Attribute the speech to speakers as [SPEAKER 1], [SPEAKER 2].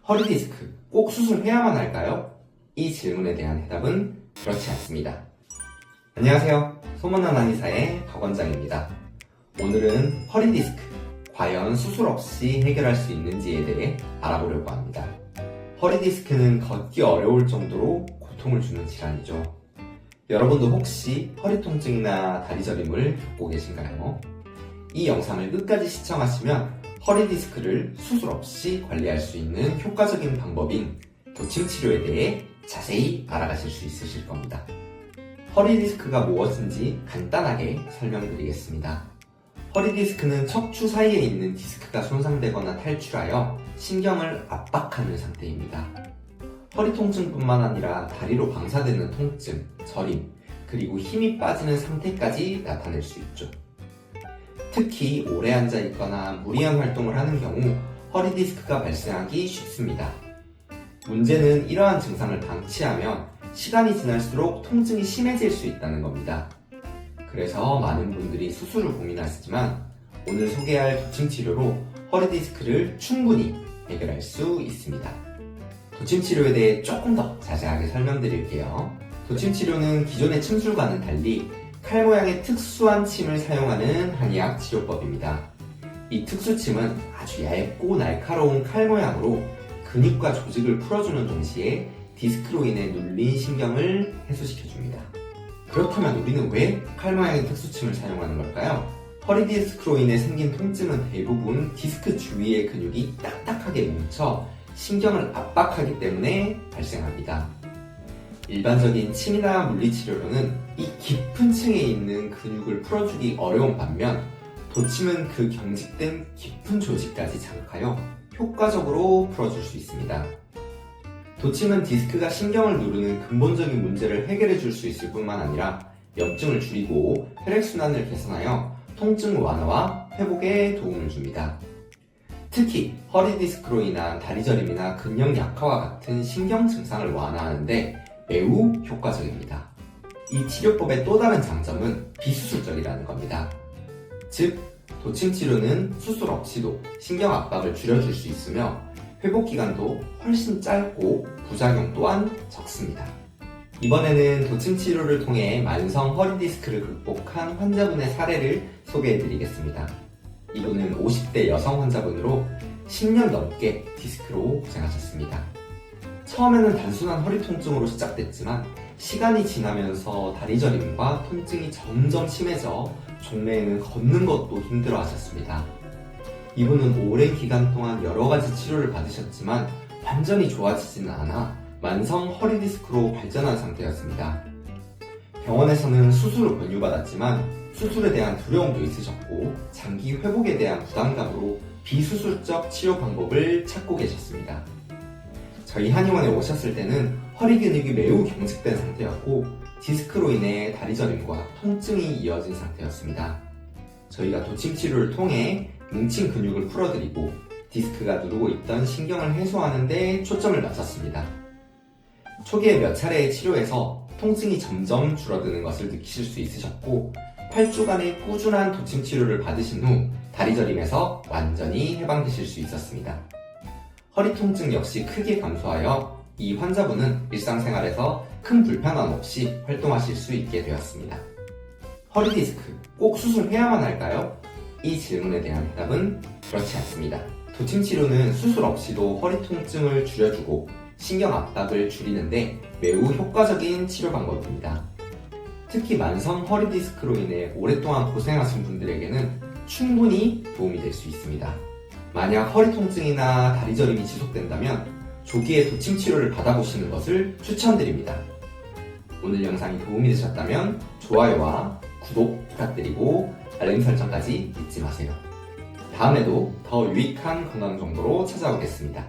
[SPEAKER 1] 허리 디스크 꼭 수술해야만 할까요? 이 질문에 대한 해답은 그렇지 않습니다. 안녕하세요. 소문난 한의사의 박 원장입니다. 오늘은 허리 디스크 과연 수술 없이 해결할 수 있는지에 대해 알아보려고 합니다. 허리 디스크는 걷기 어려울 정도로 고통을 주는 질환이죠. 여러분도 혹시 허리 통증이나 다리 저림을 겪고 계신가요? 이 영상을 끝까지 시청하시면 허리 디스크를 수술 없이 관리할 수 있는 효과적인 방법인 도침 치료에 대해 자세히 알아가실 수 있으실 겁니다. 허리 디스크가 무엇인지 간단하게 설명드리겠습니다. 허리 디스크는 척추 사이에 있는 디스크가 손상되거나 탈출하여 신경을 압박하는 상태입니다. 허리 통증뿐만 아니라 다리로 방사되는 통증, 저림, 그리고 힘이 빠지는 상태까지 나타낼 수 있죠. 특히 오래 앉아 있거나 무리한 활동을 하는 경우 허리 디스크가 발생하기 쉽습니다. 문제는 이러한 증상을 방치하면 시간이 지날수록 통증이 심해질 수 있다는 겁니다. 그래서 많은 분들이 수술을 고민하시지만 오늘 소개할 도침 치료로 허리 디스크를 충분히 해결할 수 있습니다. 도침 치료에 대해 조금 더 자세하게 설명드릴게요. 도침 치료는 기존의 침술과는 달리 칼 모양의 특수한 침을 사용하는 한의학 치료법입니다. 이 특수침은 아주 얇고 날카로운 칼 모양으로 근육과 조직을 풀어주는 동시에 디스크로 인해 눌린 신경을 해소시켜줍니다. 그렇다면 우리는 왜 칼 모양의 특수침을 사용하는 걸까요? 허리 디스크로 인해 생긴 통증은 대부분 디스크 주위의 근육이 딱딱하게 뭉쳐 신경을 압박하기 때문에 발생합니다. 일반적인 침이나 물리치료로는 이 깊은 층에 있는 근육을 풀어주기 어려운 반면 도침은 그 경직된 깊은 조직까지 자극하여 효과적으로 풀어줄 수 있습니다. 도침은 디스크가 신경을 누르는 근본적인 문제를 해결해 줄 수 있을 뿐만 아니라 염증을 줄이고 혈액순환을 개선하여 통증 완화와 회복에 도움을 줍니다. 특히 허리 디스크로 인한 다리 저림이나 근력 약화와 같은 신경 증상을 완화하는데 매우 효과적입니다. 이 치료법의 또 다른 장점은 비수술적이라는 겁니다. 즉, 도침 치료는 수술 없이도 신경 압박을 줄여줄 수 있으며 회복 기간도 훨씬 짧고 부작용 또한 적습니다. 이번에는 도침 치료를 통해 만성 허리 디스크를 극복한 환자분의 사례를 소개해드리겠습니다. 이분은 50대 여성 환자분으로 10년 넘게 디스크로 고생하셨습니다. 처음에는 단순한 허리 통증으로 시작됐지만 시간이 지나면서 다리 저림과 통증이 점점 심해져 종래에는 걷는 것도 힘들어 하셨습니다. 이분은 오랜 기간 동안 여러 가지 치료를 받으셨지만 완전히 좋아지지는 않아 만성 허리 디스크로 발전한 상태였습니다. 병원에서는 수술을 권유받았지만 수술에 대한 두려움도 있으셨고 장기 회복에 대한 부담감으로 비수술적 치료 방법을 찾고 계셨습니다. 저희 한의원에 오셨을 때는 허리 근육이 매우 경직된 상태였고 디스크로 인해 다리 저림과 통증이 이어진 상태였습니다. 저희가 도침 치료를 통해 뭉친 근육을 풀어드리고 디스크가 누르고 있던 신경을 해소하는 데 초점을 맞췄습니다. 초기에 몇 차례의 치료에서 통증이 점점 줄어드는 것을 느끼실 수 있으셨고 8주간의 꾸준한 도침 치료를 받으신 후 다리 저림에서 완전히 해방되실 수 있었습니다. 허리 통증 역시 크게 감소하여 이 환자분은 일상생활에서 큰 불편함 없이 활동하실 수 있게 되었습니다. 허리 디스크 꼭 수술해야만 할까요? 이 질문에 대한 해답은 그렇지 않습니다. 도침 치료는 수술 없이도 허리 통증을 줄여주고 신경 압박을 줄이는데 매우 효과적인 치료 방법입니다. 특히 만성 허리 디스크로 인해 오랫동안 고생하신 분들에게는 충분히 도움이 될 수 있습니다. 만약 허리 통증이나 다리 저림이 지속된다면 조기에 도침 치료를 받아보시는 것을 추천드립니다. 오늘 영상이 도움이 되셨다면 좋아요와 구독 부탁드리고 알림 설정까지 잊지 마세요. 다음에도 더 유익한 건강 정보로 찾아오겠습니다.